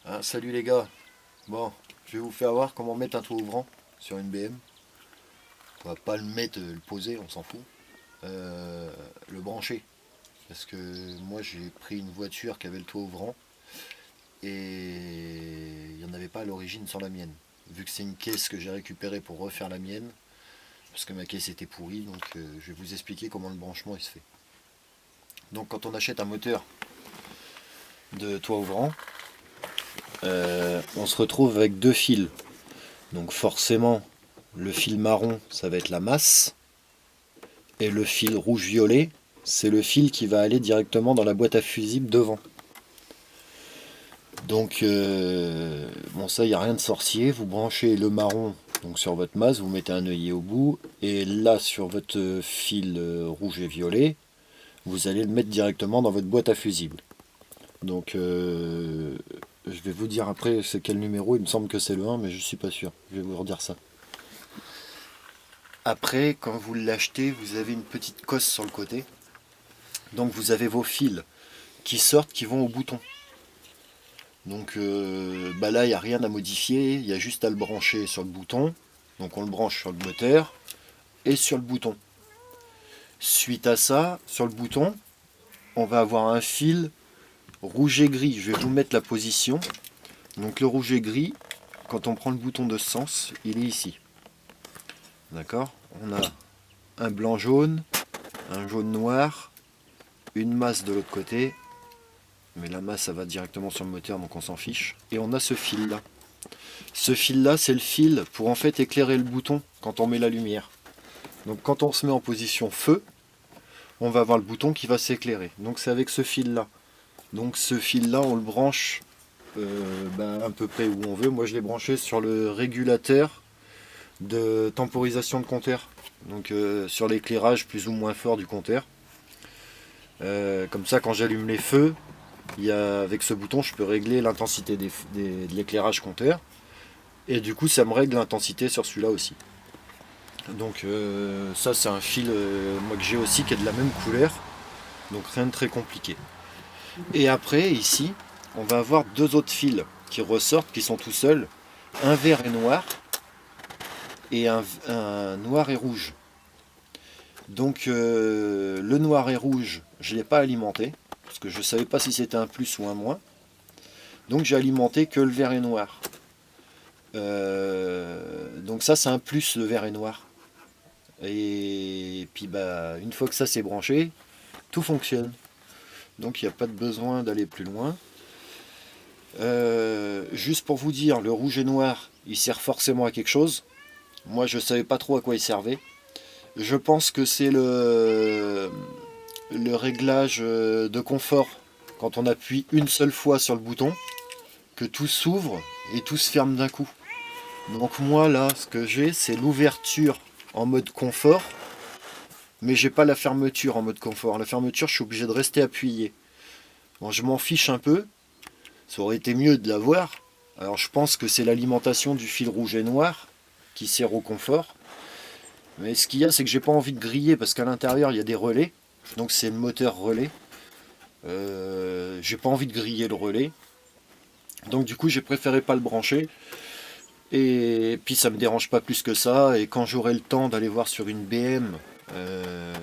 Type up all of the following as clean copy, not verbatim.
Ah, salut les gars. Bon, je vais vous faire voir comment mettre un toit ouvrant sur une BM. On va pas le mettre, le poser, on s'en fout. Le brancher. Parce que moi j'ai pris une voiture qui avait le toit ouvrant et il n'y en avait pas à l'origine sans la mienne. Vu que c'est une caisse que j'ai récupérée pour refaire la mienne, parce que ma caisse était pourrie, donc je vais vous expliquer comment le branchement il se fait. Donc quand on achète un moteur de toit ouvrant, on se retrouve avec deux fils. Donc forcément, le fil marron, ça va être la masse. Et le fil rouge-violet, c'est le fil qui va aller directement dans la boîte à fusibles devant. Donc, bon ça, il n'y a rien de sorcier. Vous branchez le marron donc sur votre masse, vous mettez un œillet au bout. Et là, sur votre fil rouge et violet, vous allez le mettre directement dans votre boîte à fusibles. Donc, je vais vous dire après c'est quel numéro. Il me semble que c'est le 1, mais je suis pas sûr. Je vais vous redire ça. Après, quand vous l'achetez, vous avez une petite cosse sur le côté. Donc vous avez vos fils qui sortent, qui vont au bouton. Donc bah là, il n'y a rien à modifier, il y a juste à le brancher sur le bouton. Donc on le branche sur le moteur et sur le bouton. Suite à ça, sur le bouton, on va avoir un fil rouge et gris. Je vais vous mettre la position. Donc le rouge et gris, quand on prend le bouton de ce sens, il est ici. D'accord? On a un blanc jaune, un jaune noir, une masse de l'autre côté, mais la masse ça va directement sur le moteur donc on s'en fiche. Et on a ce fil là. Ce fil là c'est le fil pour en fait éclairer le bouton quand on met la lumière. Donc quand on se met en position feu, on va avoir le bouton qui va s'éclairer. Donc c'est avec ce fil là. Donc ce fil là on le branche à peu près où on veut. Moi je l'ai branché sur le régulateur de temporisation de compteur. Donc sur l'éclairage plus ou moins fort du compteur. Comme ça quand j'allume les feux, avec ce bouton, je peux régler l'intensité de l'éclairage compteur. Et du coup, ça me règle l'intensité sur celui-là aussi. Donc ça, c'est un fil moi que j'ai aussi qui est de la même couleur. Donc rien de très compliqué. Et après, ici, on va avoir deux autres fils qui ressortent, qui sont tout seuls. Un vert et noir et un noir et rouge. Donc le noir et rouge, je ne l'ai pas alimenté parce que je ne savais pas si c'était un plus ou un moins. Donc j'ai alimenté que le vert et noir. Donc ça c'est un plus, le vert et noir. Et puis bah une fois que ça c'est branché, tout fonctionne. Donc il n'y a pas de besoin d'aller plus loin. Juste pour vous dire, le rouge et noir, il sert forcément à quelque chose. Moi je savais pas trop à quoi il servait. Je pense que c'est le réglage de confort. Quand on appuie une seule fois sur le bouton, que tout s'ouvre et tout se ferme d'un coup. Donc moi là, ce que j'ai, c'est l'ouverture en mode confort, mais j'ai pas la fermeture en mode confort. La fermeture, je suis obligé de rester appuyé. Bon, je m'en fiche un peu, ça aurait été mieux de l'avoir. Alors je pense que c'est l'alimentation du fil rouge et noir qui sert au confort. Mais ce qu'il y a, c'est que j'ai pas envie de griller parce qu'à l'intérieur il y a des relais. Donc c'est le moteur relais. J'ai pas envie de griller le relais. Donc du coup j'ai préféré pas le brancher. Et puis ça me dérange pas plus que ça. Et quand j'aurai le temps d'aller voir sur une BM à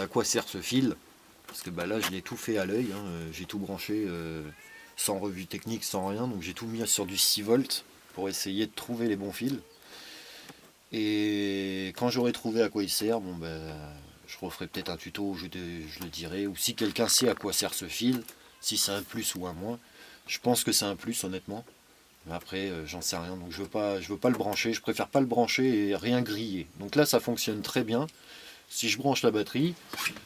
quoi sert ce fil, parce que bah là je l'ai tout fait à l'œil, hein, j'ai tout branché sans revue technique, sans rien, donc j'ai tout mis sur du 6 volts pour essayer de trouver les bons fils. Et quand j'aurai trouvé à quoi il sert, bon ben je referai peut-être un tuto où je le dirai, ou si quelqu'un sait à quoi sert ce fil, si c'est un plus ou un moins. Je pense que c'est un plus honnêtement. Mais après, j'en sais rien, donc je veux pas le brancher, je préfère pas le brancher et rien griller. Donc là, ça fonctionne très bien. Si je branche la batterie,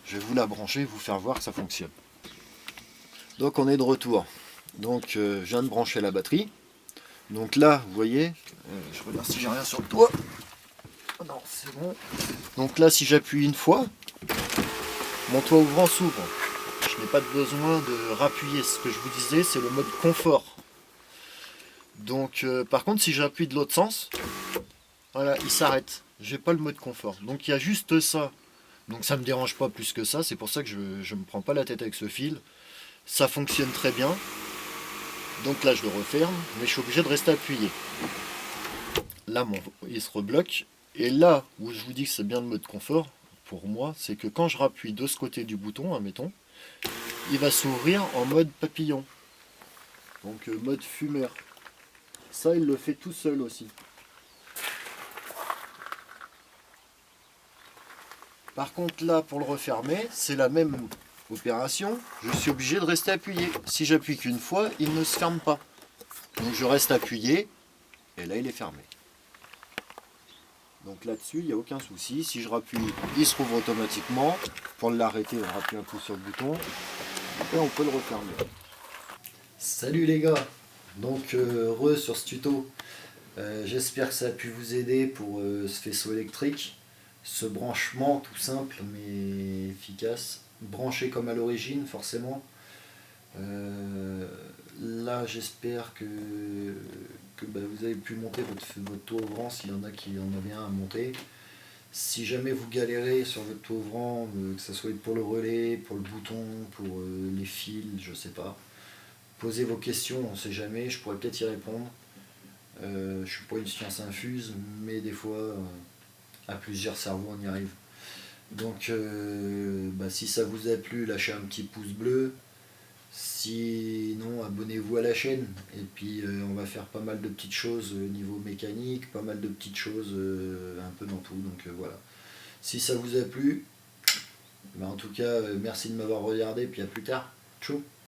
je vais vous la brancher et vous faire voir que ça fonctionne. Donc on est de retour. Donc je viens de brancher la batterie. Donc là, vous voyez, je regarde si j'ai rien sur le toit. Oh non, c'est bon. Donc là, si j'appuie une fois, mon toit ouvrant s'ouvre. Je n'ai pas besoin de rappuyer. Ce que je vous disais, c'est le mode confort. Donc par contre si j'appuie de l'autre sens, voilà, il s'arrête. J'ai pas le mode confort. Donc il y a juste ça. Donc ça me dérange pas plus que ça. C'est pour ça que je me prends pas la tête avec ce fil. Ça fonctionne très bien. Donc là je le referme, mais je suis obligé de rester appuyé. Là il se rebloque. Et là où je vous dis que c'est bien le mode confort, pour moi, c'est que quand je rappuie de ce côté du bouton, admettons, il va s'ouvrir en mode papillon. Donc mode fumeur. Ça il le fait tout seul aussi. Par contre là pour le refermer, c'est la même opération. Je suis obligé de rester appuyé. Si j'appuie qu'une fois, il ne se ferme pas. Donc je reste appuyé et là il est fermé. Donc là-dessus, il n'y a aucun souci. Si je rappuie, il se rouvre automatiquement. Pour l'arrêter, on rappuie un coup sur le bouton et on peut le refermer. Salut les gars. Donc sur ce tuto. J'espère que ça a pu vous aider pour ce faisceau électrique. Ce branchement tout simple mais efficace. Branché comme à l'origine forcément. Là j'espère que vous avez pu monter votre toit ouvrant s'il y en a qui en avaient un à monter. Si jamais vous galérez sur votre toit ouvrant, que ce soit pour le relais, pour le bouton, pour les fils, je sais pas, posez vos questions, on sait jamais, je pourrais peut-être y répondre. Je suis pas une science infuse, mais des fois, à plusieurs cerveaux, on y arrive. Donc, si ça vous a plu, lâchez un petit pouce bleu. Sinon, abonnez-vous à la chaîne. Et puis, on va faire pas mal de petites choses au niveau mécanique, pas mal de petites choses un peu dans tout. Donc, voilà. Si ça vous a plu, en tout cas, merci de m'avoir regardé. Puis à plus tard. Ciao.